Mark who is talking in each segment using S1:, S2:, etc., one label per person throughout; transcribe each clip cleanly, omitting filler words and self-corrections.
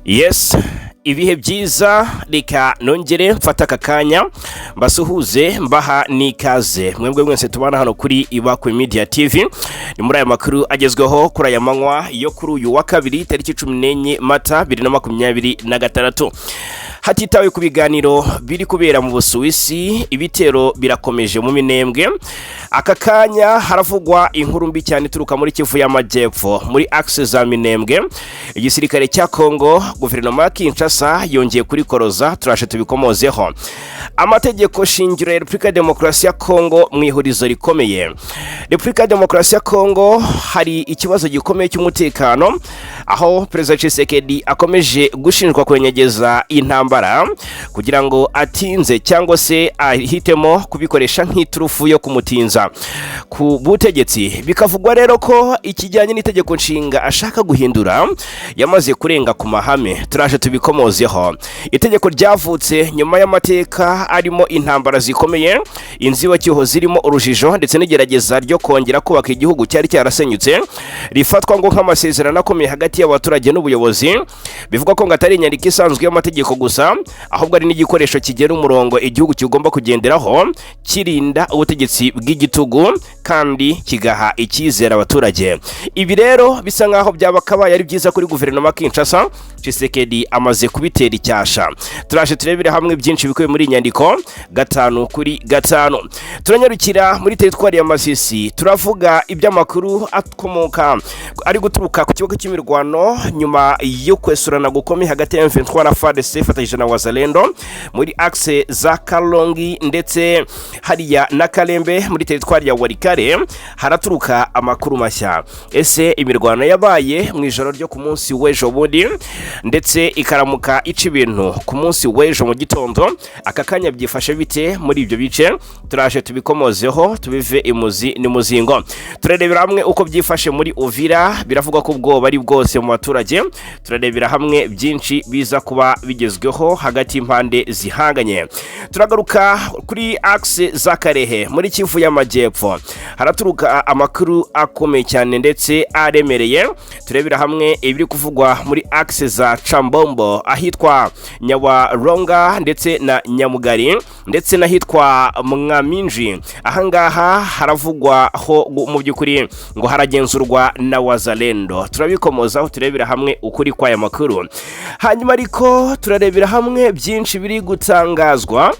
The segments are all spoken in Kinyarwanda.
S1: Yes, ibihe byiza reka nongere mfata akakanya mbasuhuze mbaha nikaze mwebwe mwese tubana hano kuri Ibakwe Media TV. Ni muri aya makuru agezweho kuri aya manywa yo kuri uyu wa kabiri tariki 14 Mata 2026. Hatitawe ku biganiro biri kubera mu Busuwisi, ibitero birakomeje mu Minembwe. Akakanya haravugwa inkuru mbi cyane turuka muri Kivu y'Amajyepfo muri axe za Minembwe. Igisirikare cya Kongo, guverinoma ya Kinshasa yongeye kuri koroza, turashe tubikomozeho. Amategeko shingiro ya Repubulika ya Demokarasi ya Kongo mu ihurizo rikomeye. Repubulika ya Demokarasi ya Kongo hari ikibazo gikomeye cy'umutekano, aho Perezida Kisekedi akomeje gushinjwa kwenyegeza intambara kugira ngo atinze cyangwa se ahitemo kubikoresha nk'iturufu yo kumutinza ku butegetsi. Bikavugwa rero ko ikijyanye n'itegeko nshinga ashaka guhindura yamaze kurenga ku mahame, turaje tubikomozeho. Itegeko ryavutse nyuma y'amateka arimo intambara zikomeye, inzibacyuho zirimo urujijo ndetse n'igerageza ryo kongera kubaka igihugu cyari cyarasenyutse, rifatwa ngo nk'amasezerano akomeye hagati y'abaturage n'ubuyobozi. Bivuga ko ngatari inyandiko isanzwe y'amategeko gusa, ahubwo ari n'igikoresho kigera umurongo igihugu kigomba kugenderaho, kirinda ubutegetsi bw'igitugu kandi kigaha icyizere abaturage. Ibi rero bisa nkaho byabakabaye ari byiza kuri guverinoma Kinshasa. Kisekedi amaze kubitera icyasha. Turaje turebere hamwe byinshi bikuye muri inyandiko 5/5. Turanyarukira muri teritwari ya Masisi, turavuga iby'amakuru akomoka ari guturuka ku kibuga cy'imirwano nyuma yo kwesurana gukomeye hagati ya M23 na Fardc fatanyije na wazalendo muri axe za Kalongi ndetse hariya na Kalembe muri teritwari ya Warikare. Haraturuka amakuru mashya. Ese imirwano yabaye mu ijoro ryo ku munsi w'ejo bundi ndetse ikaramuka ica ibintu ku munsi w'ejo mu gitondo, akakanya byifashe bite muri ibyo bice? Turaje tubikomozeho tubive imuzi ni muzingo. Turarebera hamwe uko byifashe muri Uvira, biravugwa ko ubwoba ari bwose mu baturage. Turarebera hamwe byinshi biza kuba bigezweho hagati impande zihanganye. Turagaruka kuri axe za Karere muri Kivu y'Amajyepfo, haraturuka amakuru akomeye cyane ndetse aremereye. Turebera hamwe ibiri kuvugwa muri axe za Chambombo, ahitwa Nyawaronga ndetse na Nyamugari ndetse n'ahitwa Mwaminji. Ahangaha haravugwa ho mu byukuri ngo haragenzurwa na wazalendo. Turabikomozaho turebera hamwe ukuri kwa aya makuru. Hanyuma ariko turarebera hamwe byinshi biri gutangazwa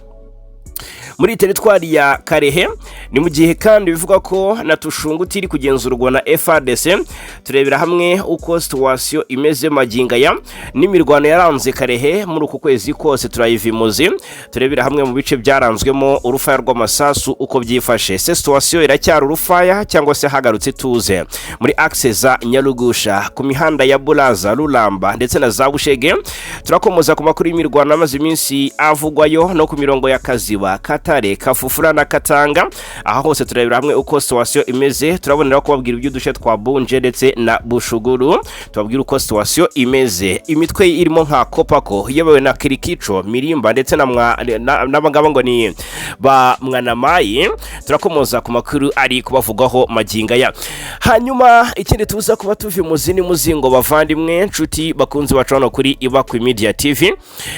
S1: muri teritwari ya Karere. Ni mu gihe kandi bivuga ko na Tushunguti iri kugenzurwa na Fardc. Turebera hamwe uko situation imeze maginga ya n'imirwano yaranze Karere muri uku kwezi kose turayivimuzi. Turebera hamwe mu bice byaranzwemo urufaya rw'amasasu uko byifashe. Situation iracyari urufaya cyangwa se hagarutse tuze muri axe za Nyarugusha ku mihanda ya Bulaza, Rulamba ndetse na za Bushege. Turakomoza ku makuru y'imirwano amaze iminsi avugwayo no ku mirongo ya Kaziba, Katare, Kafufura na Katanga. Aha hose turebera hamwe uko situation imeze. Turabonera ko babwira iby'uduce twa Bunje ndetse na Bushuguru. Tubabwira uko situation imeze. Imitwe irimo nka Kopako yebewe na Kirikico, Mirimba ndetse n'abangaba ngo ni ba Mwanamayi. Turakomoza ku makuru ari kubavugaho maginga ya. Hanyuma ikindi tuza kuba tuvi muzini muzingo bavandimwe nshuti bakunzi bacu hano kuri Ibakwe Media TV.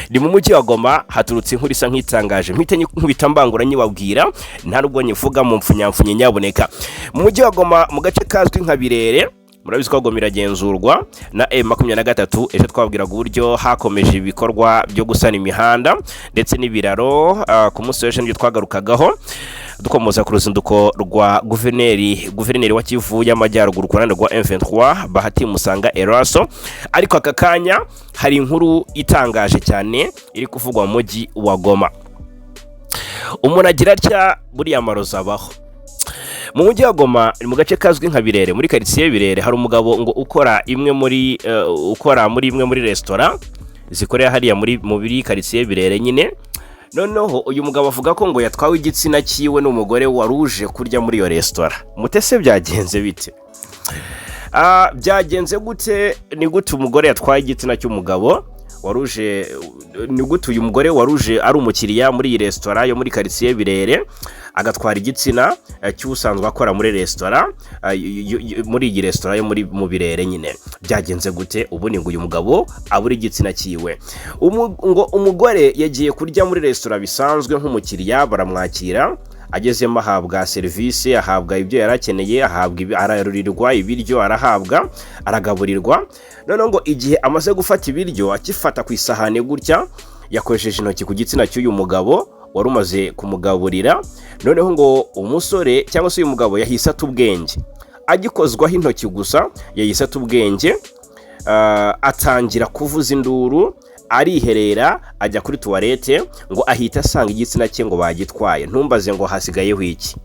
S1: Ni mu mujyi wa Goma, haturutse inkuru isa nk'itangaje. Mpite nkubitambangura nyibabwira nta nubwo nyivuga mu mfunyamfunye nyaboneka. Mu mujyi wa Goma mu gace kazwi nka Birere, murabizi ko Goma iragenzurwa na M23. Ejo twabwiraga uburyo hakomeje ibikorwa byo gusana imihanda ndetse n'ibiraro. Ku munsi w'ejo nibyo twagarukagaho dukomoza ku ruzinduko rwa guverineri wa Kivu y'Amajyaruguru ku ruhande rwa M23 Bahati Musanga Eraso. Ariko aka kanya hari inkuru itangaje cyane iri kuvugwa mu mujyi wa Goma. Umuntu agira atya buriya amaroza abaho. Mu mujyi wa Goma mu gace kazwi nka Birere muri quartier Birere hari umugabo ngo ukora muri imwe muri restaurant zikorera hariya muri quartier Birere nyine. Noneho uyu mugabo avuga ko ngo yatwawe igitsina kiwe n'umugore waruje kurya muri iyo restaurant. Mutese byagenze bite? Byagenze gute? Ni gute umugore yatwaye igitsina cy'umugabo waruje? Ni gute uyu mugore waruje ari umukiriya muri iyi restaurant yo muri quartier Birere agatwara igitsina cy'usanzwe akora muri restaurant, muri iyi restaurant yo mu Birere nyine. Byagenze gute? Ubundi ngo uyu mugabo abura igitsina kiwe. Ngo umugore yagiye kurya muri restaurant bisanzwe nk'umukiriya, baramwakira, agezemo ahabwa serivisi, ahabwa ibyo yarakeneye, ahabwa ararurirwa ibiryo, arahabwa, aragaburirwa. None ngo igihe amaze gufata ibiryo, akifata ku isahane gutya, yakoresheje intoki ku gitsina cy'uyu mugabo wari umaze kumugaburira. Noneho ngo umusore cyangwa se uyu mugabo yahise atubwenge, agikozwaho intoki gusa yahise atubwenge, atangira kuvuza induru, ariherera, ajya kuri tuwarete, ngo ahita asanga igitsina cye ngo bagitwaye. Ntumbaze ngo hasigayeho iki.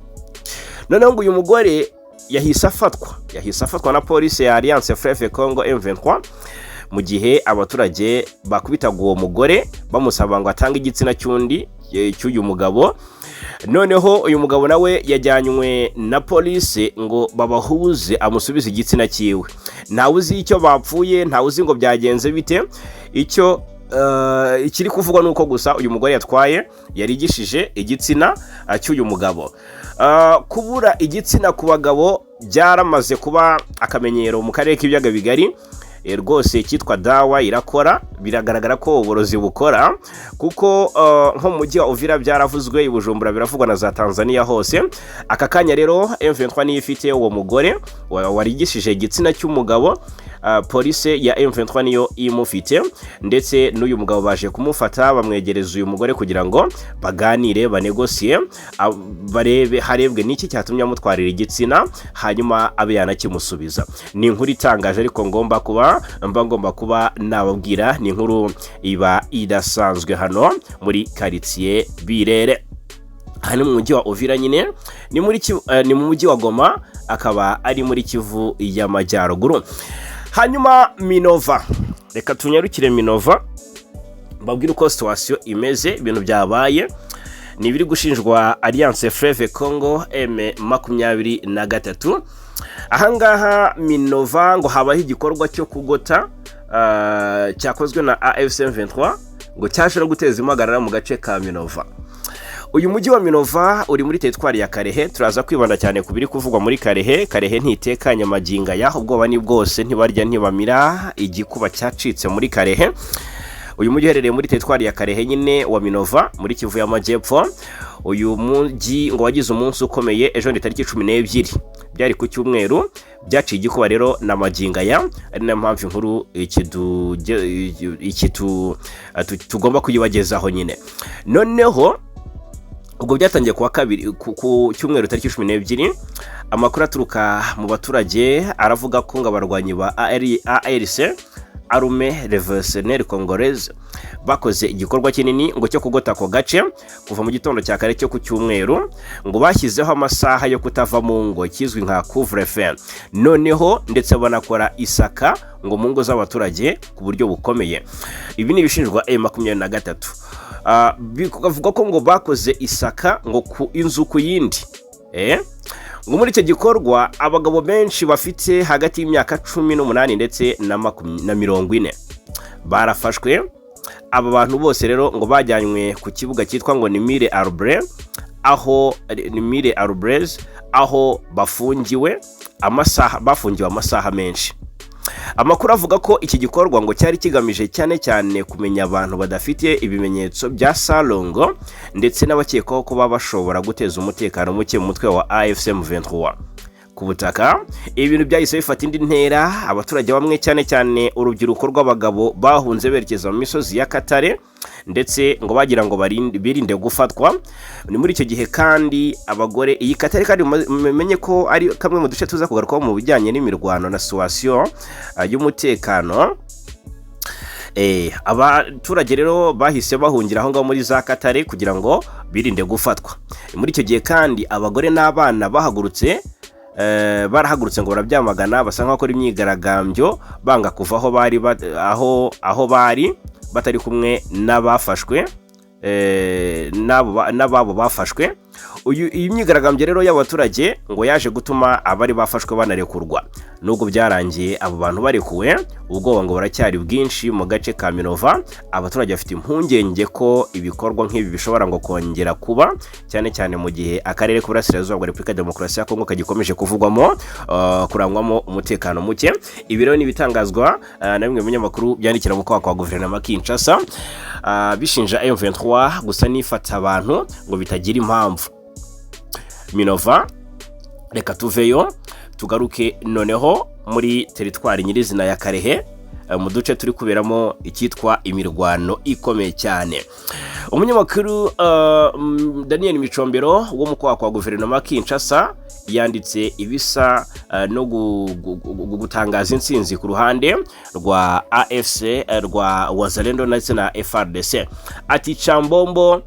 S1: Noneho ngo uyu mugore yahise afatwa na polisi ya Alliance Fleuve Congo M23, mu gihe abaturage bakubitaga uwo mugore bamusaba ngo atange igitsina cy'uyu mugabo. Noneho uyu mugabo nawe yajyanywe na polisi ngo babahuze, amusubize igitsina cyiwe. Ntawe uzi icyo bapfuye, ntawe uzi ngo byagenze bite. Icyo ikiri kuvugwa nuko gusa uyu mugore yarigishije igitsina cy'uyu mugabo. Kubura igitsina ku bagabo byaramaze kuba akamenyero mu karere k'ibiyaga bigari. Rwose cyitwa dawa irakora, biragaragara ko uburozi bukora, kuko nko mu mujyi wa Uvira byaravuzwe, Bujumbura biravugwa na za Tanzania hose. Aka kanya rero M23 niyo ifite uwo mugore warigishije igitsina cy'umugabo. Polisi ya M23 niyo imufite, ndetse n'uyu mugabo baje kumufata, bamwegereza uyu mugore kugira ngo baganire, banegosie, harebwe n'iki cyatumye amutwarira igitsina, hanyuma abe yanakimusubiza. Ni inkuru itangaje ariko ngomba kuba nababwira. Ni inkuru iba idasanzwe hano muri quartier Birere, hano mu mujyi wa Uvira nyine, ni mu mujyi wa Goma, akaba ari muri Kivu y'Amajyaruguru. Hanyuma Minova, reka tunyarukire Minova, babwira uko situation imeze, ibintu byabaye. Ni biri gushinjwa Alliance Fleuve Congo M23. Ahangaha Minova ngo habaho igikorwa cyo kugota cyakozwe na AFC M23, ngo cyaje no guteza impagarara mu gace ka Minova. Uyu mujyi wa Minova uri muri teritwari ya Karere. Turaza kwibanda cyane kubiri kuvugwa muri Karere. Karere ntitekanye maginga ya, ubwoba ni bwose, ntibarya ntibamira, igikuba cyacitse muri Karere. Uyu mujyi uherereye muri teritwari ya Karere nyine wa Minova muri Kivu y'Amajyepfo. Uyu mujyi ngo wagize umunsi ukomeye ejo ni tariki 12, byari ku cyumweru, byaciye igikuba rero na maginga ya. Ari na mpamvu inkuru tugomba kuyibagezaho nyine. Noneho ubwo byatangiye kuwa kabiri ku cyumweru tariki 12. Amakuru aturuka mu baturage aravuga ko ngo abarwanyi ba ARC Armée Révolutionnaire Congolaise bakoze igikorwa kinini ngo cyo kugota ko gace kuva mu gitondo cya kare cyo ku cyumweru, ngo bashyizeho amasaha yo kutava mu ngo, kizwi nka couvre-feu. Noneho ndetse banakora isaka ngo mu ngo z'abaturage ku buryo bukomeye. Ibi ni ibishinjwa M23. Bikavuga ko ngo bakoze isaka ngo ku inzu ku yindi. Ngo muri icyo gikorwa abagabo benshi bafite hagati y'imyaka 18 ndetse na 40 barafashwe. Aba bantu bose rero ngo bajyanywe ku kibuga cyitwa ngo ni Muri aho bafungiwe amasaha menshi. Amakuru avuga ko iki gikorwa ngo cyari kigamije cyane kumenya abantu badafite ibimenyetso bya salongo, ndetse n'abakekwaho ko bashobora guteza umutekano muke mu mutwe wa AFC M23 ku butaka. Ibintu byahise bifata indi ntera. Abaturage bamwe cyane urubyiruko rw'abagabo bahunze berekeza mu misozi ya Katare, ndetse ngo bagira ngo birinde gufatwa. Ni muri icyo gihe kandi abagore, iyi Katare kandi mumenye ko ari kamwe mu duce tuza kugarukaho mu bijyanye n'imirwano na situation y'umutekano. Abaturage rero bahise bahungira aho ngaho muri za Katare kugira ngo birinde gufatwa. Muri icyo gihe kandi abagore n'abana barahagurutse ngo barabyamagana, basa nk'abakora imyigaragambyo banga kuva aho bari batari kumwe n'abafashwe n'ababo bafashwe. Iyi myigaragambyo rero y'abaturage ngo yaje gutuma abari bafashwe banarekurwa. Nubwo byarangiye abo bantu barekuwe, ubwoba ngo buracyari bwinshi mu gace ka Minova. Abaturage bafite impungenge ko ibikorwa nk'ibi bishobora ngo kongera kuba, cyane cyane mu gihe akarere k'Uburasirazuba bwa Repubulika ya Demokarasi ya Kongo kagikomeje kuvugwamo kurangwamo umutekano muke. Ibi rero ni ibitangazwa na bimwe mu binyamakuru byandikira mu kwa guverinoma Kinshasa, bishinja M23 gusa nifata abantu ngo bitagira impamvu. Minova, reka tuveyo tugaruke noneho muri teritwari nyirizina ya Karere, mu duce turi kuberamo icyitwa imirwano ikomeye cyane. Umunyamakuru Daniel Micombero wo mu kwa guverinoma Kinshasa yanditse ibisa no gutangaza intsinzi ku ruhande rwa AFC, rwa Wazalendo ndetse na Fardc. Ati Chambombo,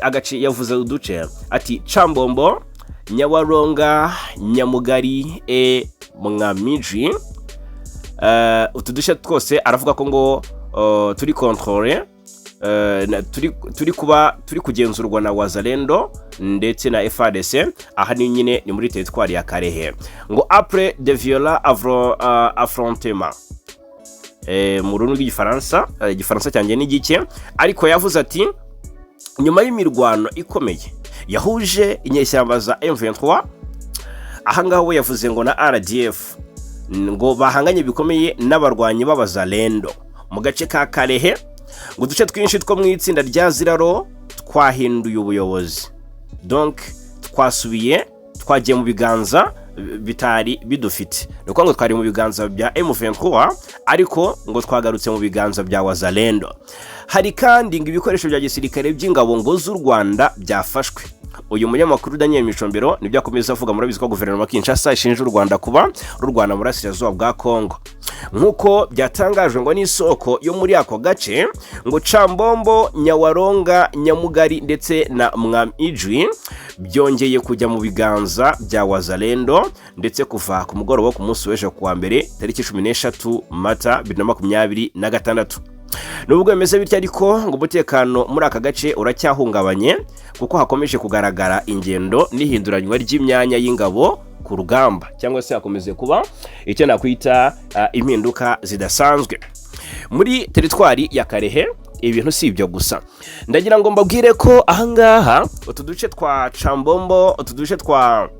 S1: agace yavuze uduce, ati Chambombo, Nyawaronga, Nyamugari, Mwamiji, utudushe twose aravuga ko ngo turi controle, turi kugenzurwa na Wazalendo ndetse na Fardc. Aha ni nyine ni muri teritwari ya Karere. Ngo après de violents affrontements, mu rurimi rw'igifaransa, igifaransa cyanjye ni gike, ariko yavuze ati nyuma y'imirwano ikomeye yahuje inyeshyamba za M23. Ahangaho we yavuze ngo na RDF ngo bahanganye bikomeye n'abarwanyi b'Abazalendo mu gace ka Karere. Ngo duce twinshi two mu itsinda rya Ziraro twahinduye ubuyobozi, donc twagiye mu biganza bitari bidufite. Nuko ngo twari mu biganza bya M23 ariko ngo twagarutse mu biganza bya Wazalendo. Hari kandi ngo ibikoresho bya gisirikare by'ingabo ngo z'u Rwanda byafashwe. Uyu munyamakuru Daniel Micombero nibyo akomeza avuga muri biziko guverinoma Kinshasa ishinja u Rwanda kuba rurwana muri Burasirazuba bwa Kongo. Nkuko byatangajwe ngo n'isoko yo muri ako gace, ngo Chambombo, Nyawaronga, Nyamugari ndetse na Mwamiji byongeye kujya mu biganza bya Wazalendo ndetse kuva ku mugoroba ku munsi w'ejo kuwa mbere tariki 13 Mata 2026. Nubwo bimeze bityo ariko ngo umutekano muri aka gace uracyahungabanye kuko hakomeje kugaragara ingendo n'ihinduranywa ry'imyanya y'ingabo ku rugamba, cyangwa se hakomeze kuba icyo nakwita impinduka zidasanzwe muri teritwari ya Karere. Ibintu si ibyo gusa, ndagira ngo mbabwire ko ahangaha utuduce twa Chambombo, utuduce twa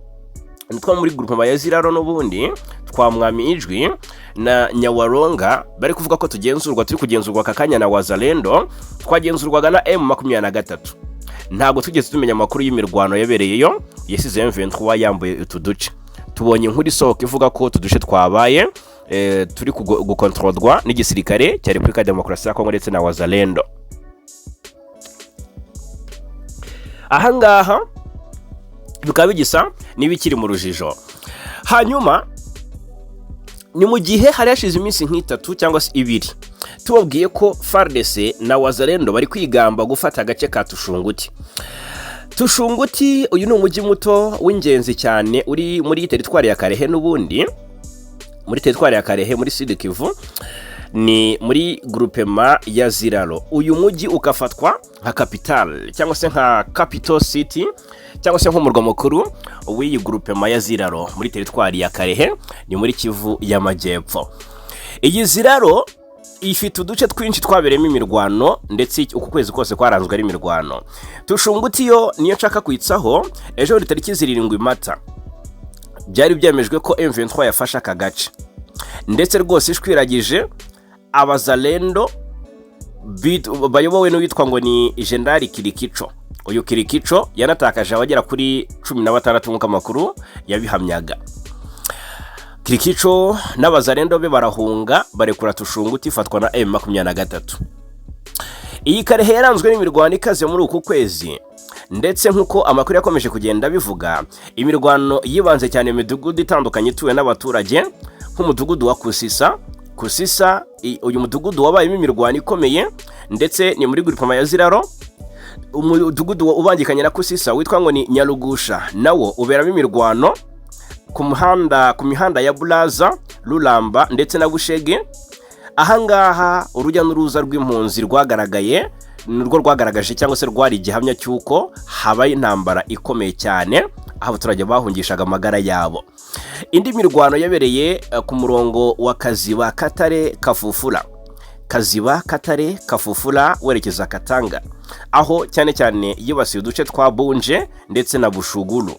S1: muri groupe ya Ziraro n'ubundi twa Mwamiji na Nyawaronga bari kuvuga ko turi kugenzurwa kakanya na Wazalendo, twagenzurwaga na M23. Ntabwo tugeze tumenya amakuru y'imirwano yabereyeyo yasize M23 yambuye utuduce. Tubonye inkuru isohoka ivuga ko utuduce twabaye turi gukontrolwa n'igisirikare cya Repubulika ya Demokarasi ya Kongo ndetse na Wazalendo. Ahangaha bikaba bigisa n'ibikiri mu rujijo. Hanyuma ni mu gihe hari hashize iminsi nk'itatu cyangwa se ibiri tubabwiye ko Fardc na Wazalendo bari kwigamba gufata agace ka Tushunguti. Uyu ni umujyi muto w'ingenzi cyane uri muri teritwari ya Karere n'ubundi muri teritwari ya Karere muri Sud Kivu, ni muri groupement ya Ziraro. Uyu mujyi ukafatwa nka capital cyangwa se nka capital city cyangwa se nk'umurwa mukuru w'iyi groupement ya Ziraro muri teritwari ya Karere, ni muri Kivu y'Amajyepfo. Iyi Ziraro ifite uduce twinshi twaberemo imirwano ndetse uku kwezi kose kwaranzwe ari imirwano. Tushunguti yo niyo nshaka kwitsaho. Ejo buri tariki 7 Mata byari byemejwe ko M23 yafasha aka gace ndetse rwose ishwiragije Abazalendo bayobowe n'uwitwa ngo ni General Kirikico. Uyu Kirikico yanatakaje abagera kuri 16 nk'uko amakuru yabihamyaga. Kirikico n'Abazalendo be barahunga barekura Tushunguti ifatwa na M23. Iyi Karere yaranzwe n'imirwano ikaze muri uku kwezi ndetse nk'uko amakuru yakomeje kugenda bivuga, imirwano yibanze cyane mu midugudu itandukanye ituwe n'abaturage nk'umudugudu wa Kusisa. Uyu mudugudu wabayemo imirwano ikomeye ndetse ni muri groupement ya Ziraro. Umudugudu ubangikanye na Kusisa witwa ngo ni Nyarugusha nawo uberamo imirwano ku mihanda ya Bulaza, Rulamba ndetse na Bushege. Ahangaha urujya n'uruza rw'impunzi rwagaragaye nurwo rwagaragaje cyangwa se rwari igihamya cy'uko habaye intambara ikomeye cyane aho abaturage bahungishaga amagara yabo. Indi mirwano yabereye ku murongo wa Kaziba Katare Kafufula, Kaziba Katare Kafufula werekeza Katanga, aho cyane cyane yibasiye uduce twa Bunje ndetse na Bushugulu.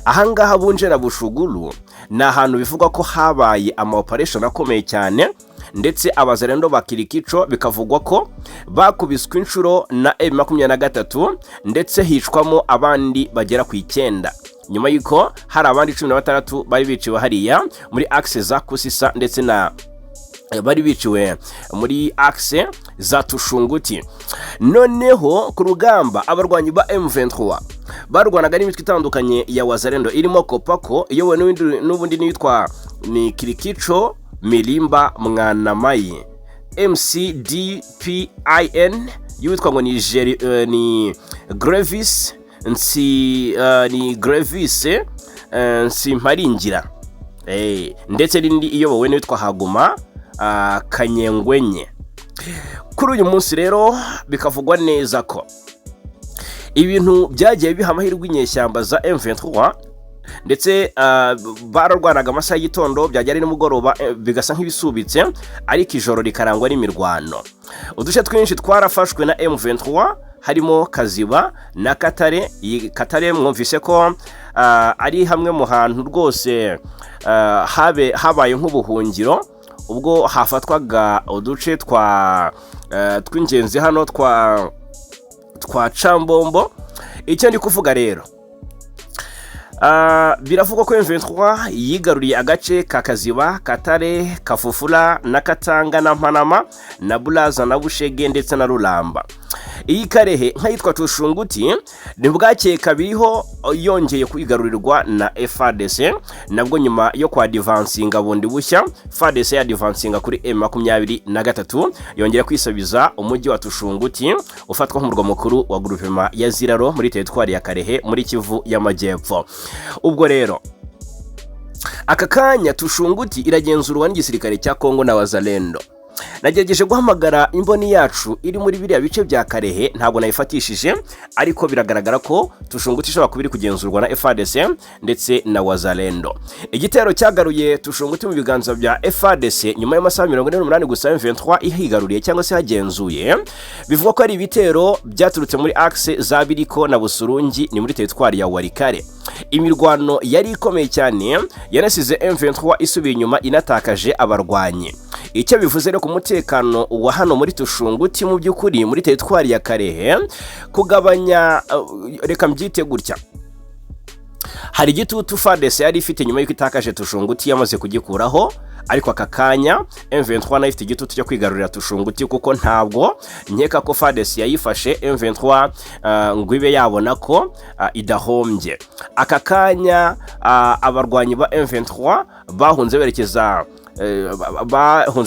S1: Ahangaha Bunje na Bushugulu ni ahantu bivugwa ko habaye ama operation akomeye cyane, ndetse abazarendo bakirikico bikavugwa ko bakubiswe inshuro na M23 ndetse hicwamo abandi bagera ku 9, nyuma yuko hari abandi 16 bari biciwe hariya muri axe za Kusisa ndetse na bari biciwe muri axe za Tushunguti. Noneho ku rugamba abarwanyi ba M23 barwanaga n'imitwe itandukanye ya wazarendo irimo Kopako iyowe n'ubundi nitwa ni Kirikico Milimba Mwanamaye, MCDPIN yitwa ngo ni Grevis Nsimparingira, ndetse n'indi iyobowe n'itwa Haguma Kanyengwenye. Kuri uyu munsi rero bikavugwa neza ko ibintu byagiye biha amahirwe inyeshyamba za M23, ndetse bararwanaga amasaha y'igitondo byagera ni mugoroba bigasa nk'ibisubitse, ariko ijoro rikarangwa n'imirwano. Uduce twinshi twarafashwe na M23 harimo Kaziba na Katare. Katare mwumvise ko ari hamwe mu hantu rwose habaye nk'ubuhungiro ubwo hafatwaga uduce tw'ingenzi hano twa Chambombo. Icyo ndi kuvuga rero, biravugwa ko M23 yigaruriye agace ka Kaziba, Katare, Kafufula na Katanga na Mpanama na Bulaza na Bushege ndetse na Rulamba. Iyi Karehe nkayitwa Tushunguti ni bwakeye kabiriho yongeye kwigarurirwa na Fardc, nabwo nyuma yo kwa advancinga bundi bushya. Fardc ya advancinga kuri M23 yongera kwisabiza umujyi wa Tushunguti ufatwa nk'umurwa mukuru wa groupement ya Ziraro muri teritwari ya Karehe muri Kivu y'Amajyepfo. Ubwo rero aka kanya Tushunguti iragenzurwa n'igisirikare cya Kongo na Wazalendo. Nagerageje guhamagara imboni yacu iri muri biriya bice bya Karehe, ntabwo nayifatishije, ariko biragaragara ko Tushunguti ishobora kubiri kugenzurwa na Fardc ndetse na Wazalendo. Igitero cyagaruye Tushunguti mu biganza bya Fardc nyuma y'amasaha 48 gusa M23 ihigaruriye cyangwa se hagenzuye. Bivugwa ko ari ibitero byaturutse muri axe za Biriko na Busurungi ni muri teritwari ya Warikare. Imirwano yari ikomeye cyane yanasize M23 isubiye inyuma inatakaje abarwanyi. Icyo bivuze rero ku mutekano wa hano muri Tushunguti mu by'ukuri muri teritwari ya Karehe kugabanya, reka mbyite gutya, hari igitutu Fardc yari ifite nyuma y'uko itakaje Tushunguti yamaze kugikuraho, ariko aka kanya M23 nayo ifite igitutu cyo kwigarurira Tushunguti kuko ntabwo nkeka ko Fardc yayifashe M23 ngo ibe yabona ko idahombye. Aka kanya abarwanyi ba M23 bahunze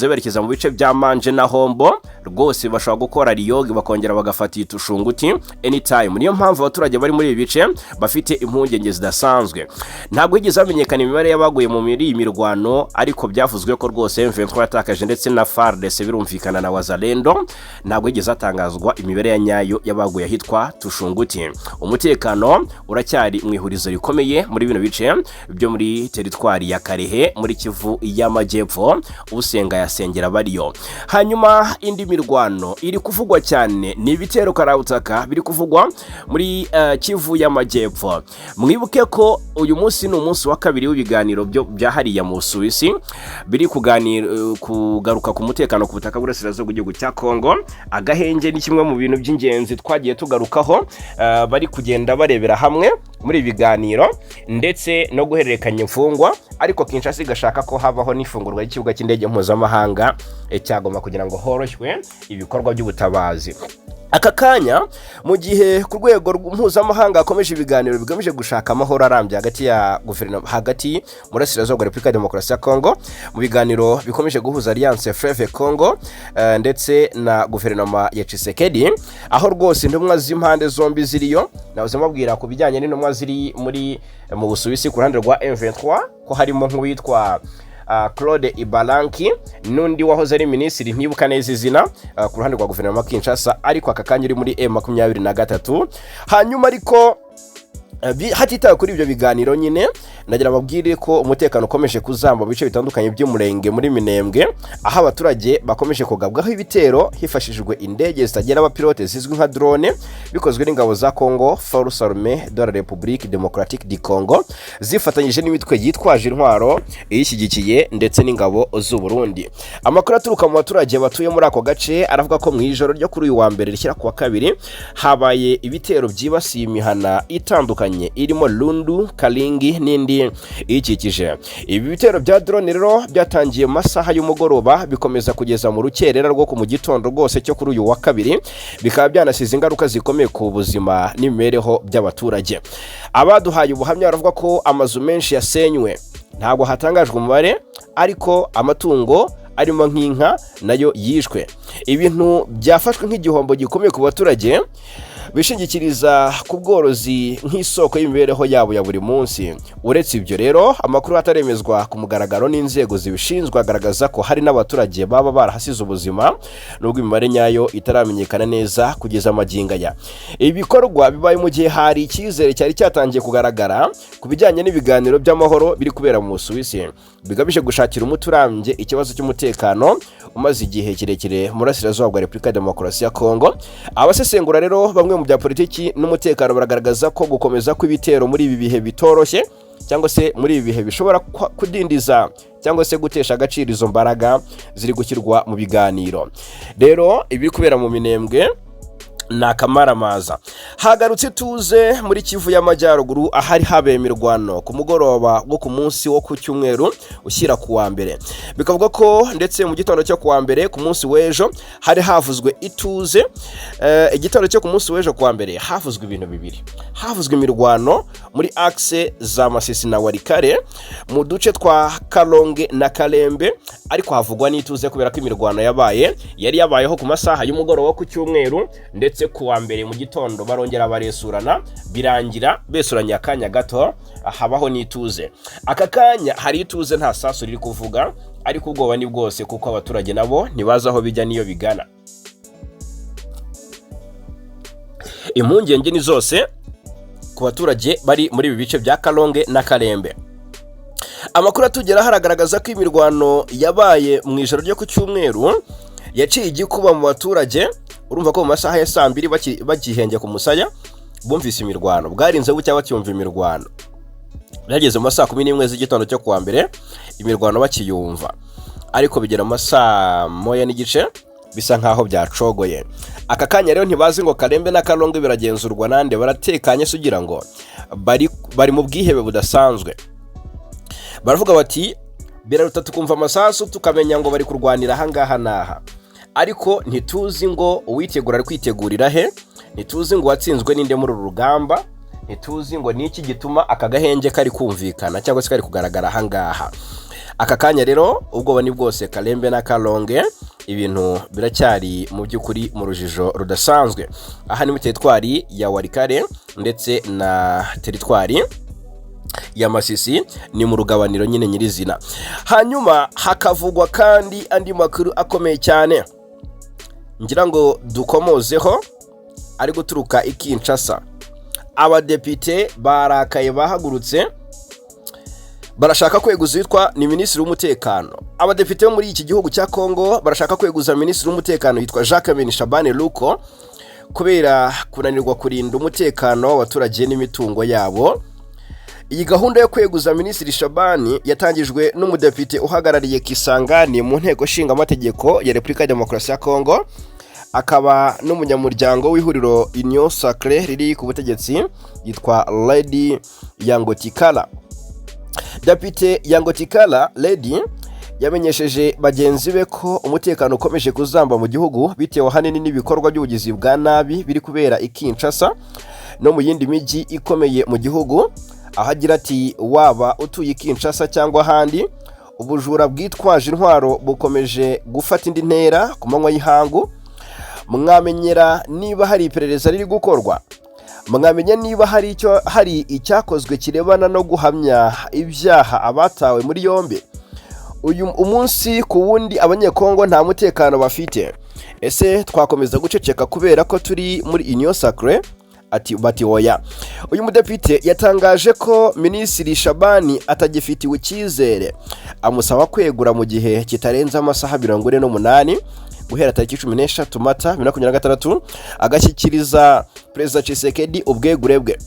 S1: berekeza mu bice bya Manje na Hombo, rwose bashobora gukora riyoge bakongera bagafata Tushunguti anytime. Niyo mpamvu abaturage bari muri ibi bice bafite impungenge zidasanzwe. Ntabwo higeze hamenyekana imibare y'abaguye mu mirwano, ariko byavuzwe ko rwose M23 yatakaje ndetse na Fardc birumvikana na Wazalendo. Ntabwo higeze hatangazwa imibare ya nyayo y'abaguye ahitwa Tushunguti. Umutekano uracyari mu ihurizo rikomeye muri bino bice byo muri teritwari ya Karehe muri Kivu y'Amajyepfo. Usenga yasengera bariyo. Hanyuma indi mirwano iri kuvugwa cyane ni ibitero karabutaka biri kuvugwa muri Kivu y'Amajyepfo. Mwibuke ko uyu munsi ni umunsi wa kabiri w'ibiganiro bya hariya mu Busuwisi biri kugaruka ku mutekano ku butaka burasirazuba bw'igihugu cya Kongo. Agahenge ni kimwe mu bintu by'ingenzi twagiye tugarukaho, bari kugenda barebera hamwe muri ibiganiro ndetse no guhererekanya imfungwa, ariko Kinshasa igashaka ko habaho n'ifungurwa ry'ikibuga cy'indege mpuzamahanga cyagomba kugira ngo horoshywe ibikorwa by'ubutabazi. Aka kanya mu gihe ku rwego mpuzamahanga hakomeje ibiganiro bigamije gushaka amahoro arambye hagati ya guverinoma hagati muri Sirazo bwa Repubulika ya Demokarasi ya Kongo, mu biganiro bikomeje guhuza Alliance Fleuve Congo ndetse na guverinoma ya Kisekedi, aho rwose intumwa z'impande zombi ziriyo. Navuze mabwira ku bijyanye n'intumwa ziri mu Busuwisi ku ruhande rwa M23 ko harimo nk'uwitwa Claude Ibalanki n'undi wahoze ari minisitiri ntibuka neza izina ku ruhande rwa guverinoma Kinshasa, ariko aka kanya uri muri M23. Hanyuma ariko hatitawe kuri ibyo biganiro nyine nagira babwire ko umutekano ukomeje kuzamba mu bice bitandukanye by'umurenge muri Minembwe, aho abaturage bakomeje kugabwaho ibitero hifashishijwe indege zitagera abapilote zizwi nka drone, bikozwe n'ingabo za Congo Force Armée de la République Démocratique du Congo zifatanyije n'imitwe yitwaje intwaro iyishyigikiye ndetse n'ingabo z'u Burundi. Amakuru aturuka mu baturage batuye muri ako gace aravuga ko mu ijoro ryo kuri uyu wa mbere rishyira ku wa kabiri habaye ibitero byibasiye imihana itandukanye irimo Lundu, Kalingi n'indi ikikije. Ibi bitero bya drone rero byatangiye mu masaha y'umugoroba bikomeza kugeza mu rukerera rwo ku mu gitondo rwose cyo kuri uyu wa kabiri, bikaba byanasize ingaruka zikomeye ku buzima n'imibereho by'abaturage. Abaduhaye ubuhamya baravuga ko amazu menshi yasenywe, ntabwo hatangajwe umubare, ariko amatungo arimo nk'inka nayo yishwe. Ibintu byafashwe nk'igihombo gikomeye ku baturage bishingikiriza ku bworozi nk'isoko y'imibereho yabo ya buri munsi. Uretse ibyo rero, amakuru ataremezwa ku mugaragaro n'inzego zibishinzwe agaragaza ko hari n'abaturage baba barahasize ubuzima, nubwo imibare nyayo itaramenyekana neza kugeza magingo aya. Ibikorwa bibaye mu gihe hari icyizere cyari cyatangiye kugaragara ku bijyanye n'ibiganiro by'amahoro biri kubera mu Busuwisi, bigamije gushakira umuti urambye ikibazo cy'umutekano umaze igihe kirekire mu burasirazuba bwa Repubulika ya Demokarasi ya Kongo. Abasesengura rero bamwe mu bya politiki n'umutekano baragaragaza ko gukomeza kw'ibitero muri ibi bihe bitoroshye, cyangwa se muri ibi bihe bishobora kudindiza cyangwa se gutesha agaciro izo mbaraga ziri gushyirwa mu biganiro. Rero ibiri kubera mu Minembwe nakamaramaza. Hagarutse tuze muri Kivu y'Amajyaruguru ahari habeye imirwano ku mugoroba wo ku munsi wo ku cyumweru ushyira ku wa mbere. Bikavuga ko ndetse mu gitondo cyo ku wa mbere ku munsi w'ejo hari havuzwe ituze. Igitondo cyo ku munsi w'ejo ku wa mbere havuzwe ibintu bibiri. Havuzwe imirwano muri axe za Masisi na Warikare mu duce twa Kalonge na Kalembe, ariko havugwa n'ituze kubera ko imirwano yari yabayeho ku masaha y'umugoroba wo ku cyumweru, ndetse ku wa mbere mu gitondo barongera baresurana birangira besuranye akanya gato habaho n'ituze. Aka kanya hari ituze nta sasu riri kuvuga, ariko ubwoba ni bwose kuko abaturage nabo ntibaza aho bijya niyo bigana. Impungenge ni zose ku baturage bari muri ibi bice bya Kalonge na Kalembe. Amakuru atugera haragaragaza ko imirwano yabaye mu ijoro ryo ku cyumweru yaciye igikuba mu baturage. Urumva ko mu masaha ya 2 bagihenge ku musaya bumvise imirwano, bwarinze bucya bacyumva imirwano. Byageze mu masaha 11 z'igitondo cyo kuwa mbere imirwano bakiyumva, ariko bigera mu masaha 1 n'igice bisa nkaho byacogoye. Aka kanya rero ntibazi ngo Kalembe na Kalonge biragenzurwa nande, baratekanye sugira ngo bari mu bwihebe budasanzwe. Baravuga bati biraruta tukumva amasasu tukamenya ngo bari kurwanira hangaha naha, ariko ntituzi ngo uwitegura ari kwitegurira he, ntituzi ngo watsinzwe ninde muri uru rugamba, ntituzi ngo niki gituma aka gahenge kari kumvikana cyangwa se kari kugaragara hangaha. Aka kanya rero ubwoba ni bwose Kalembe na Kalonge, ibintu biracyari mu by'ukuri mu rujijo rudasanzwe. Aha ni mu teritwari ya Warikare ndetse na teritwari ya Masisi, ni mu rugabaniro nyine nyirizina. Hanyuma hakavugwa kandi andi makuru akomeye cyane ngira ngo dukomozeho, ari guturuka i Kinshasa. Abadepite barakaye bahagurutse barashaka kweguza yitwa ni minisitiri w'umutekano. Abadepite bo muri iki gihugu cya Kongo barashaka kweguza minisitiri w'umutekano yitwa Jacques Shabane Luko kubera kunanirwa kurinda umutekano w'abaturage n'imitungo yabo. Iyi gahunda yo kweguza minisitiri Shabani yatangijwe n'umudepite uhagarariye Kisangani mu nteko nshinga amategeko ya Repubulika ya Demokarasi ya Kongo, akaba n'umunyamuryango w'ihuriro Union Sacrée riri ku butegetsi yitwa Lady Yangotikala. Depite Yangotikala Lady yamenyesheje bagenzi be ko umutekano ukomeje kuzamba mu gihugu bitewe hanini n'ibikorwa by'ubugizi bwa nabi biri kubera i Kinshasa no mu yindi miji ikomeye mu gihugu. Ahagira ati waba utuye Kinshasa cyangwa handi, ubujura bwitwaje intwaro bukomeje gufata indi ntera ku manywa y'ihangu. Mwamenyera niba hari iperereza riri gukorwa, mwamenya niba hari icyakozwe kirebana no guhamya ibyaha abatawe muri yombi. uyu umunsi ku wundi abanyekongo nta mutekano bafite. Ese twakomeza guceceka kubera ko turi muri union sacrée? Ati bati oya. Uyu mudepite yatangaje ko Minisitiri Shabani atagifitiwe icyizere, amusaba kwegura mu gihe kitarenze amasaha 48 guhera tariki 16 Mata 2026 agashyikiriza Perezida Kisekedi ubwegure bwe.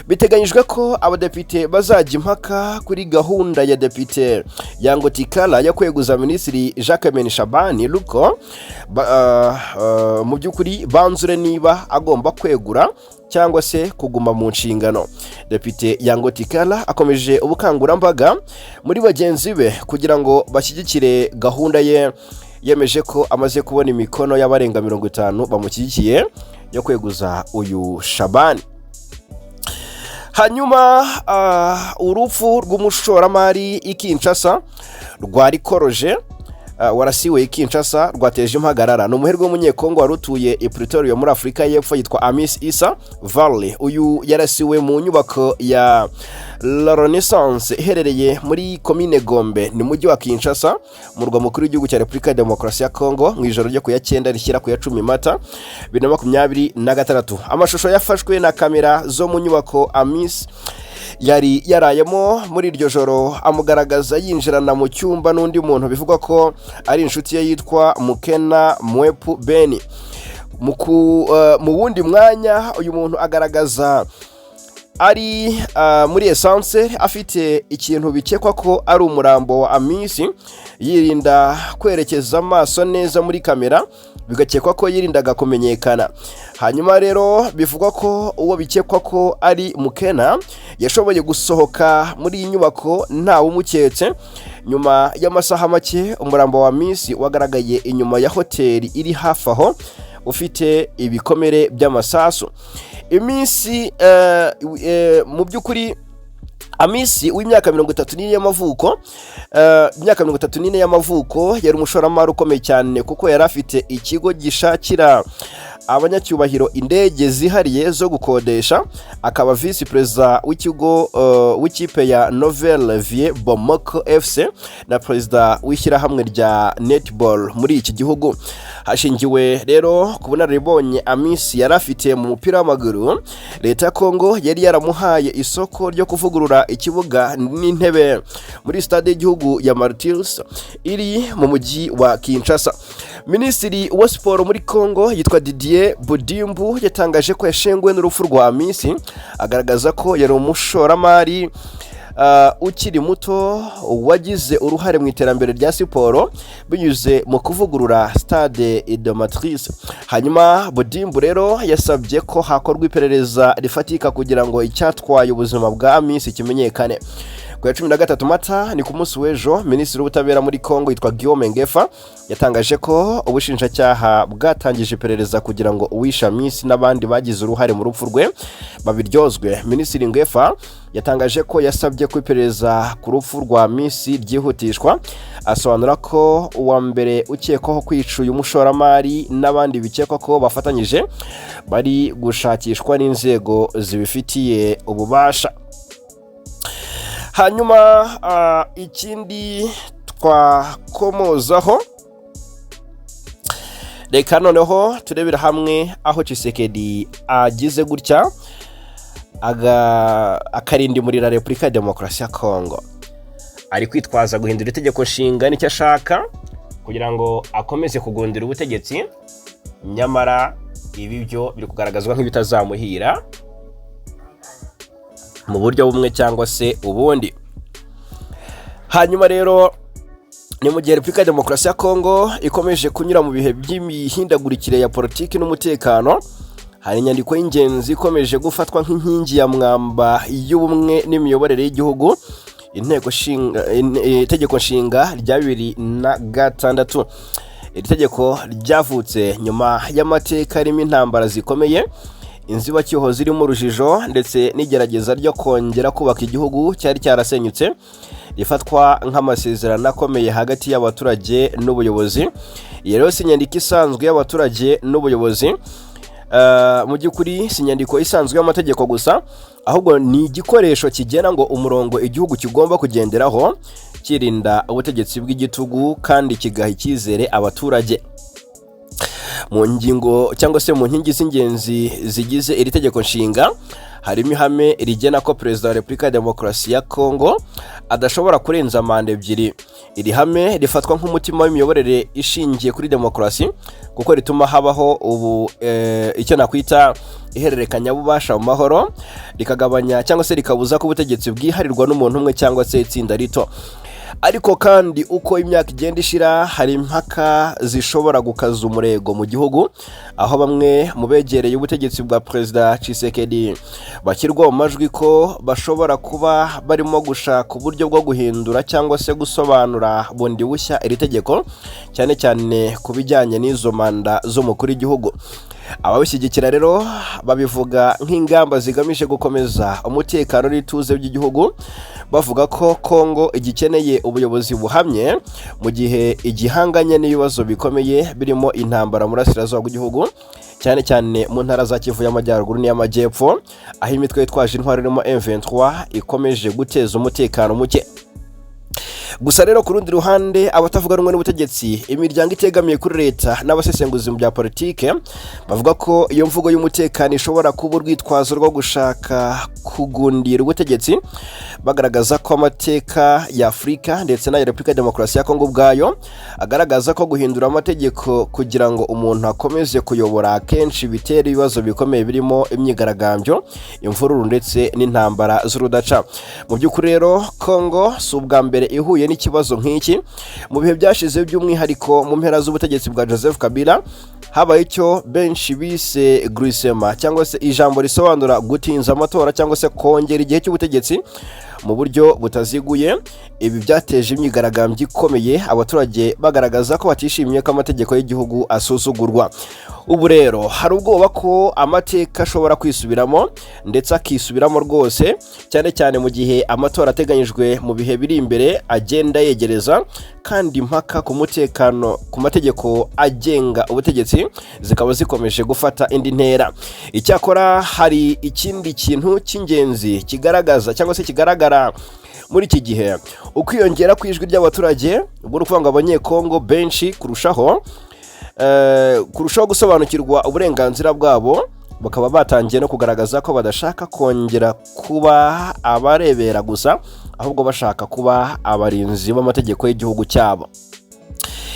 S1: Biteganyijwe ko abadepite bazajya impaka kuri gahunda ya depite Yangotikala yo kweguza Minisitiri Jacques Shabani Luko mu by'ukuri banzure niba agomba kwegura cyangwa se kuguma mu nshingano. Depite Yangotikala akomeje ubukangurambaga muri bagenzi be kugira ngo bashyigikire gahunda ye. Yemeje ko amaze kubona imikono y'abarenga 50 bamushyigikiye yo kweguza uyu Shabani. Hanyuma urupfu rw'umushoramari Kinshasa rwari koroje warasiwe Kinshasa rwateje impagarara. N'umuherwe w'umunyekongo warutuye i Pretoria muri Afrika y'Epfo yitwa Amis Issa Valley. Uyu yarasiwe mu nyubako ya La Renaissance iherereye muri commune Gombe ni mujyi wa Kinshasa mu rwa mukuru w'igihugu cya Repubulika ya Demokarasi ya Kongo mu ijoro ryo ku ya 9 rishyira ku ya 10 Mata 2026. Amashusho yafashwe na kamera zo mu nyubako Amis yari yarayemo muri iryo joro amugaragaza yinjirana mu cyumba n'undi muntu bivugwa ko ari inshuti ye yitwa Mukena Mwepu Beni. Mu wundi mwanya uyu muntu agaragaza ari muri essence afite ikintu bikekwa ko ari umurambo wa Amisi, yirinda kwerekeza amaso neza muri kamera bigakekwa ko yirindaga kumenyekana. Hanyuma rero bivugwa ko uwo bikekwa ko ari Mukena yashoboye gusohoka muri inyubako nta umuketse. Nyuma y'amasaha make umurambo wa Amisi wagaragaye inyuma ya hoteli iri hafi aho ufite ibikomere by'amasasu. Iminsi mu by'ukuri Amisi w'imyaka 34 y'amavuko, imyaka 34 y'amavuko yari umushoramari ukomeye cyane kuko yari afite ikigo gishakira abanyacyubahiro indege zihariye zo gukodesha. Akaba vice president w'ikigo w'ikipe ya Nouvelle Vie Bomoko FC na president w'ishyirahamwe rya netball muri iki gihugu. Hashingiwe rero kubona ribonye Amisi yari afite mu mupira w'amaguru, leta ya Kongo yari yaramuhaye isoko ryo kuvugurura ikibuga n'intebe muri stade y'igihugu ya Martyrs iri mu mujyi wa Kinshasa. Minisitiri wa siporo muri Kongo yitwa Didier Budimbu yatangaje ko yashengwe n'urupfu rwa Amisi, agaragaza ko yari umushoramari ukiri muto wagize uruhare mu iterambere rya siporo binyuze mu kuvugurura stade de Matrice. Hanyuma Budimbu rero yasabye ko hakorwa iperereza rifatika kugira ngo icyatwaye ubuzima bwa Amisi kimenyekane. Ku ya 13 Mata ni ku munsi w'ejo, Minisitiri w'ubutabera muri Kongo yitwa Guillaume Ngefa yatangaje ko ubushinjacyaha bwatangije iperereza kugira ngo uwishe Amisi n'abandi bagize uruhare mu rupfu rwe babiryozwe. Minisitiri Ngefa yatangaje ko yasabye ko iperereza ku rupfu rwa Amisi ryihutishwa, asobanura ko uwa mbere ukekwaho kwica uyu mushoramari n'abandi bikekwa ko bafatanyije bari gushakishwa n'inzego zibifitiye ububasha. Hanyuma ikindi twakomozaho, reka noneho turebera hamwe aho Kisekedi agize gutya akarindimurira Repubulika ya Demokarasi ya Kongo. Ari kwitwaza guhindura itegeko nshinga nicyo ashaka kugira ngo akomeze kugundira ubutegetsi, nyamara ibi byo biri kugaragazwa nk'ibitazamuhira mu buryo bumwe cyangwa se ubundi. Hanyuma rero ni mu gihe Repubulika ya Demokarasi ya Kongo ikomeje kunyura mu bihe by'imihindagurikire ya politiki n'umutekano, hari inyandiko y'ingenzi ikomeje gufatwa nk'inkingi ya mwamba y'ubumwe n'imiyoborere y'igihugu, itegeko nshinga rya 2006. Iri tegeko ryavutse nyuma y'amateka arimo intambara zikomeye, inzibacyuho zirimo urujijo ndetse n'igerageza ryo kongera kubaka igihugu cyari cyarasenyutse, rifatwa nk'amasezerano akomeye hagati y'abaturage n'ubuyobozi. Iyo rero si inyandiko isanzwe y'abaturage n'ubuyobozi, mu by'ukuri si inyandiko isanzwe y'amategeko gusa, ahubwo ni igikoresho kigena ngo umurongo igihugu kigomba kugenderaho kirinda ubutegetsi bw'igitugu kandi kigaha icyizere abaturage. Mu ngingo cyangwa se mu nkingi z'ingenzi zigize iri tegeko nshinga harimo ihame rigena ko Perezida wa Repubulika ya Demokarasi ya Kongo adashobora kurenza manda ebyiri. Iri hame rifatwa nk'umutima w'imiyoborere ishingiye kuri demokarasi kuko rituma habaho icyo nakwita ihererekanya bubasha mu mahoro, rikagabanya cyangwa se rikabuza ko ubutegetsi bwiharirwa n'umuntu umwe cyangwa se itsinda rito. Ariko kandi uko imyaka igenda ishira hari impaka zishobora gukaza umurego mu gihugu, aho bamwe mu begereye ubutegetsi bwa Perezida Kisekedi bashyirwa mu majwi ko bashobora kuba barimo gushaka uburyo bwo guhindura cyangwa se gusobanura bundi bushya iri tegeko, cyane cyane ku bijyanye n'izo manda z'umukuru w'igihugu. Ababishyigikira rero babivuga nk'ingamba zigamije gukomeza umutekano n'ituze by'igihugu, bavuga ko Kongo igikeneye ubuyobozi buhamye mu gihe igihanganye n'ibibazo bikomeye birimo intambara mu burasirazuba bw'igihugu, cyane cyane mu ntara za Kivu y'Amajyaruguru n'iy'Amajyepfo, aho imitwe yitwaje intwaro irimo M23 ikomeje guteza umutekano muke. Gusa rero ku rundi ruhande abatavuga rumwe n'ubutegetsi, imiryango itegamiye kuri leta n'abasesenguzi mu bya politike bavuga ko iyo mvugo y'umutekano ishobora kuba urwitwazo rwo gushaka kugundira ubutegetsi, bagaragaza ko amateka ya Afurika ndetse na Repubulika ya Demokarasi ya Kongo ubwayo agaragaza ko guhindura amategeko kugira ngo umuntu akomeze kuyobora akenshi bitera ibibazo bikomeye birimo imyigaragambyo, imvururu ndetse n'intambara z'urudaca. Mu by'ukuri rero Kongo si ubwa mbere ihuye n'ikibazo nk'iki. Mu bihe byashize by'umwihariko mu mpera z'ubutegetsi bwa Joseph Kabila habaye icyo benshi bise grisema cyangwa se ijambo risobanura gutinza amatora cyangwa se kongera igihe cy'ubutegetsi mu buryo butaziguye. Ibi byateje imyigaragambyo ikomeye, abaturage bagaragaza ko batishimiye ko amategeko y'igihugu asuzugurwa. Ubu rero hari ubwoba ko amateka ashobora kwisubiramo ndetse akisubiramo rwose, cyane cyane mu gihe amatora ateganyijwe mu bihe biri imbere agenda yegereza, kandi impaka ku mutekano ku mategeko agenga ubutegetsi zikaba zikomeje gufata indi ntera. Icyakora hari ikindi kintu cy'ingenzi kigaragaza cyangwa se kigaragara muri iki gihe, ukwiyongera kw'ijwi ry'abaturage, ubwo ruvuga ngo abanyekongo benshi kurushaho gusobanukirwa uburenganzira bwabo, bakaba batangiye no kugaragaza ko badashaka kongera kuba abarebera gusa, ahubwo bashaka kuba abarinzi b'amategeko y'igihugu cyabo.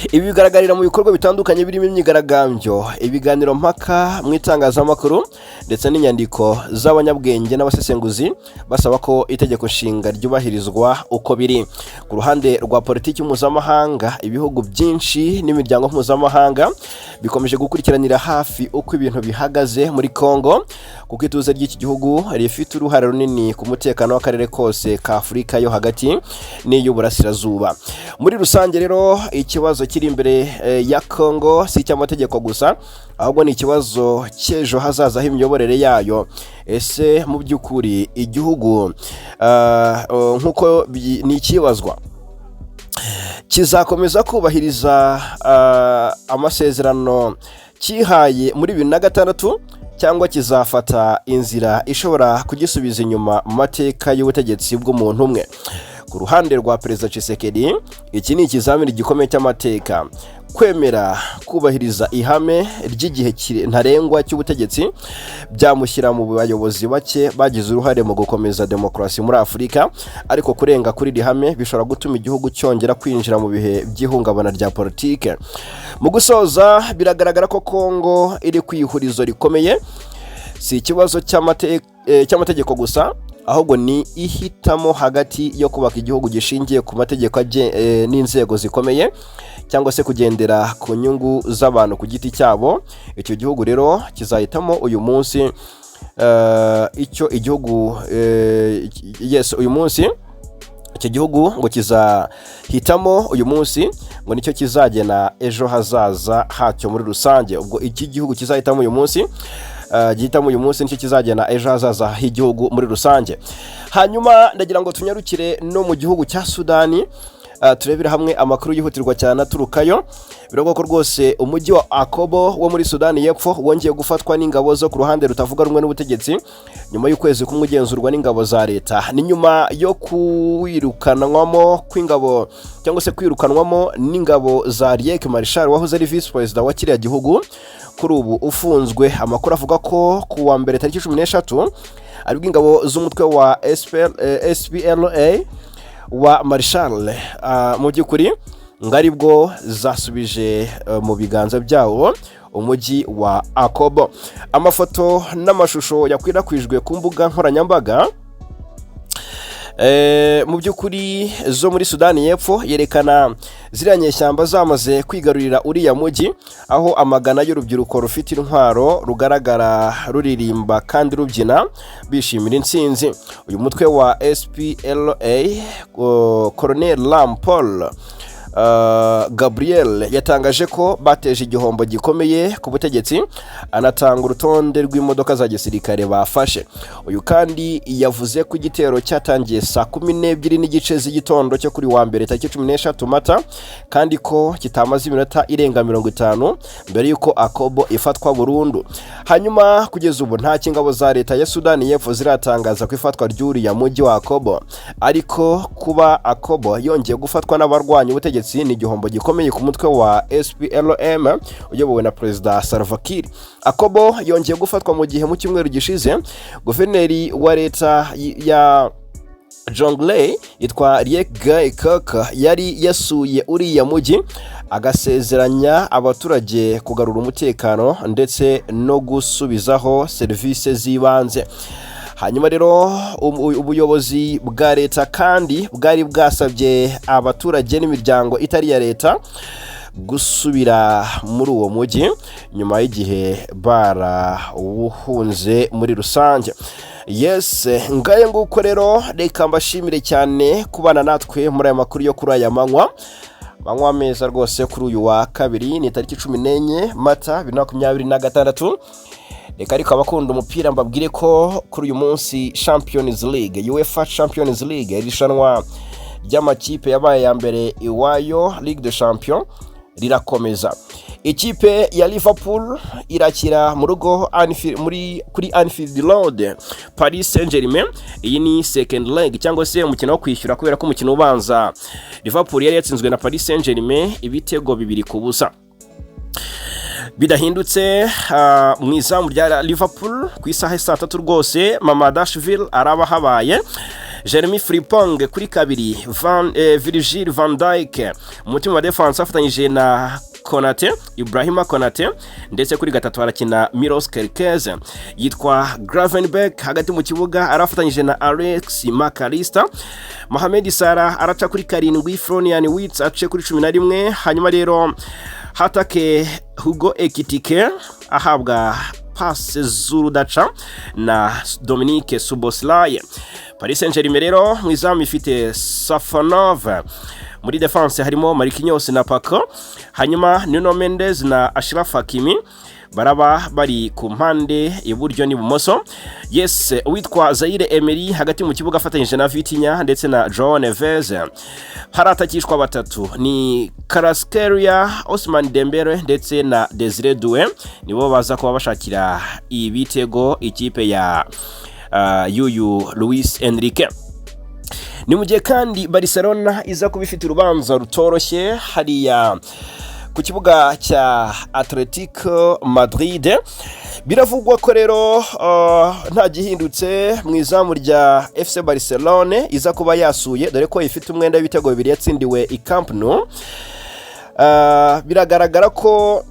S1: Ibi bigaragarira mu bikorwa bitandukanye birimo imyigaragambyo, ibiganiro mpaka mu itangazamakuru ndetse n'inyandiko z'abanyabwenge n'abasesenguzi basaba ko itegeko nshinga ryubahirizwa uko biri. Ku ruhande rwa politiki mpuzamahanga, ibihugu byinshi n'imiryango mpuzamahanga bikomeje gukurikiranira hafi uko ibintu bihagaze muri Kongo, kuko ituze ry'iki gihugu rifite uruhare runini ku mutekano w'akarere kose ka Afurika yo hagati n'iy'uburasirazuba. Muri rusange rero ikibazo kiri imbere ya Kongo si icy'amategeko gusa, ahubwo ni ikibazo cy'ejo hazaza h'imiyoborere yayo. Ese mu by'ukuri igihugu nk'uko ni ikibazwa, kizakomeza kubahiriza amasezerano cyihaye muri 2006 cyangwa kizafata inzira ishobora kugisubiza inyuma mu mateka y'ubutegetsi bw'umuntu umwe? Ku ruhande rwa Perezida Kisekedi, iki ni ikizamini gikomeye cy'amateka. Kwemera kubahiriza ihame ry'igihe ntarengwa cy'ubutegetsi byamushyira mu bayobozi bake bagize uruhare mu gukomeza demokarasi muri Afurika, ariko kurenga kuri iri hame bishobora gutuma igihugu cyongera kwinjira mu bihe by'ihungabana rya politike. Mu gusoza, biragaragara ko Kongo iri kwihurizo rikomeye, si ikibazo cy'amategeko gusa, ahubwo ni ihitamo hagati yo kubaka igihugu gishingiye ku mategeko n'inzego zikomeye cyangwa se kugendera ku nyungu z'abantu ku giti cyabo. Icyo gihugu rero kizahitamo uyu munsi icyo igihugu uyu munsi icyo gihugu ngo kizahitamo uyu munsi ngo nicyo kizagena ejo hazaza hacyo muri rusange. Ubwo iki gihugu kizahitamo uyu munsi gihitamo uyu munsi nicyo kizagena ejo hazaza h'igihugu muri rusange. Hanyuma ndagira ngo tunyarukire no mu gihugu cya Sudani, turebera hamwe amakuru yihutirwa cyane aturukayo. Biragwa ko rwose umujyi wa Akobo wo muri Sudani y'Epfo wongeye gufatwa n'ingabo zo ku ruhande rutavuga rumwe n'ubutegetsi nyuma y'ukwezi kumugenzurwa n'ingabo za leta. Ni nyuma yo kwirukanwamo kw'ingabo cyangwa se kwirukanwamo n'ingabo za LE14 wahoze ari vice president wa kiriya gihugu kuri ubu ufunzwe. Amakuru avuga ko ku wa mbere tariki 13 aribwo ingabo z'umutwe wa SPLA wa Marshal mu by'ukuri ngaribwo zasubije mu biganza byawo umujyi wa Akobo. Amafoto n'amashusho yakwirakwijwe ku mbuga nkoranyambaga mu by'ukuri zo muri Sudani y'Epfo yerekana ziriya nyeshyamba zamaze kwigarurira uriya mujyi, aho amagana y'urubyiruko rufite intwaro rugaragara ruririmba kandi rubyina bishimira intsinzi. Uyu mutwe wa SPLA Colonel Lampol Gabriel yatangaje ko bateje igihombo gikomeye ku butegetsi, anatanga urutonde rw'imodoka za gisirikare bafashe. Uyu kandi yavuze ko igitero cyatangiye saa 12 n'igice z'igitondo cyo kuri wa mbere tariki 13 Mata, kandi ko kitamaze iminota irenga 50 mbere yuko Akobo ifatwa burundu. Hanyuma kugeza ubu nta kingabo za leta ya Sudani y'Epfo ziratangaza ko ifatwa ry'uriya mujyi wa Akobo, ariko kuba Akobo yongeye gufatwa n'abarwanya ubutegetsi ni igihombo gikomeye ku mutwe wa SPLM uyobowe na Perezida Salva Kiir. Akobo yongeye gufatwa mu gihe mu cyumweru gishize guverineri wa leta ya Jonglei yitwa Riek Kaka yari yasuye uriya mujyi agasezeranya abaturage kugarura umutekano ndetse no gusubizaho serivisi z'ibanze. Hanyuma rero ubuyobozi bwa leta kandi bwari bwasabye abaturage n'imiryango itari ya leta gusubira muri uwo mujyi nyuma y'igihe barawuhunze muri rusange. Yes, ngaye nguko rero reka mbashimire cyane kubana natwe muri aya makuru yo kuri aya manywa meza rwose kuri uyu wa kabiri ni tariki 14 Mata 2026. Reka ariko abakunda umupira mbabwire ko kuri uyu munsi Champions League, UEFA Champions League, irishanwa ry'amakipe yabaye ya mbere iwayo Ligue des Champions rirakomeza. Ikipe ya Liverpool irakira mu rugo kuri Anfield Road Paris Saint-Germain. Iyi ni second leg cyangwa se umukino wo kwishyura kubera ko umukino ubanza Liverpool yari yatsinzwe na Paris Saint-Germain ibitego 2-0. Bidahindutse mu izamu rya Liverpool ku isaha saa 3 rwose Mamadashville araba habaye. Jeremy Frimpong kuri kabiri, Virgil van Dijk umutima wa defense afatanyije na Konate, Ibrahima Konate, ndetse kuri gatatu harakina Milos Kerkez. Yitwa Gravenberch hagati mu kibuga arafatanyije na Alex McAllister. Mohamed Salah araca kuri 7, Florian Wirtz ace kuri 11. Hanyuma rero hatake Hugo Ekitike ahabwa passe z'urudaca na Dominique Szoboszlai. Paris Saint-Germain rero mu izamu ifite Safonov, muri defense harimo Marquinhos na Paco, hanyuma Nuno Mendes na Ashraf Hakimi baraba bari ku mpande iburyo n'ibumoso. Yes, witwa Zaire Emery hagati mu kibuga afatanyije na Vitinha ndetse na João Neves. Haratakishwa batatu ni Kvaratskhelia, Ousmane Dembele ndetse na Desire Doué, nibo baza kuba bashakira ibitego ikipe ya Luis Enrique. Ni mu gihe kandi Barcelona iza kubifite urubanza rutoroshye hariya ku kibuga cya Atletico Madrid. Biravugwa ko rero nta gihindutse mu izamu rya FC Barcelona iza kuba yasuye, dore ko ifite umwenda w'ibitego 2 yatsindiwe i Camp Nou. Biragaragara ko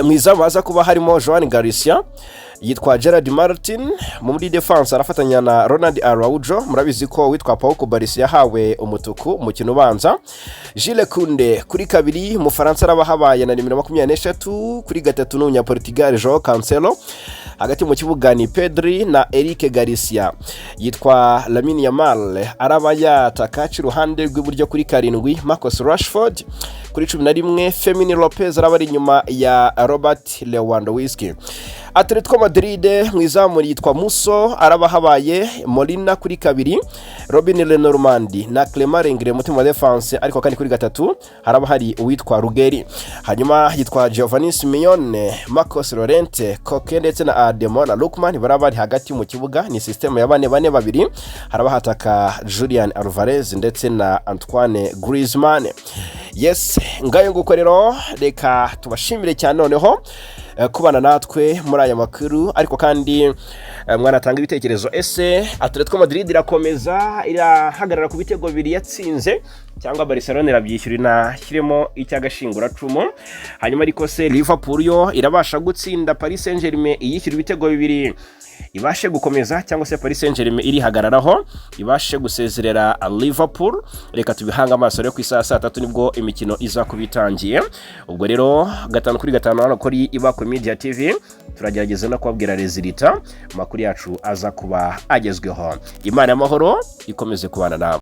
S1: mu izamu haza kuba harimo Joan Garcia, yitwa Gerard Martin, muri defense arafatanya na Ronald Araujo, murabizi ko witwa Pau Kubarisi yahawe umutuku umukino ubanza. Jules Koundé kuri kabiri, mu Faransa araba habaye na nimero 23, kuri gatatu n'umunya Portugal João Cancelo. Hagati mu kibuga ni Pedri na Eric Garcia. Yitwa Lamine Yamal araba yataka iruhande rw'iburyo kuri 7, Marcus Rashford kuri 11, Fermin Lopez araba ari nyuma ya Robert Lewandowski. Atletico Madrid mu izamu yitwa Muso araba habaye Molina kuri kabiri, Robin Lenormand na Clement Lenglet mutima wa defense, ariko kandi kuri gatatu haraba hari uwitwa Rugeri. Hanyuma yitwa Giovanni Simeone, Marcos Llorente, Koke ndetse na Ademo na Lukman baraba ari hagati mu kibuga. Ni system ya 4-4-2. Haraba hataka Julian Alvarez ndetse na Antoine Griezmann. Yes, ngayo nguko rero reka tubashimire cyane noneho kubana natwe muri aya makuru, ariko kandi mwanatanga ibitekerezo. Ese Atletico Madrid irakomeza irahagarara ku bitego bibiri yatsinze, cyangwa Barcelona irabyishyura inashyiremo icyagashingura cumu? Hanyuma ariko se Liverpool yo irabasha gutsinda Paris Saint-Germain iyishyura ibitego bibiri ibashe gukomeza, cyangwa se Paris Saint-Germain irihagararaho ibashe gusezerera Liverpool? Reka tubihanga amaso rero ku isaha 3 nibwo imikino iza kubitangiye. Ubwo rero 5-5 hano kuri Ibakwe Media TV turagerageza no kubabwira resulta makuru yacu aza kuba agezweho. Imana y'amahoro ikomeze kubana nawe.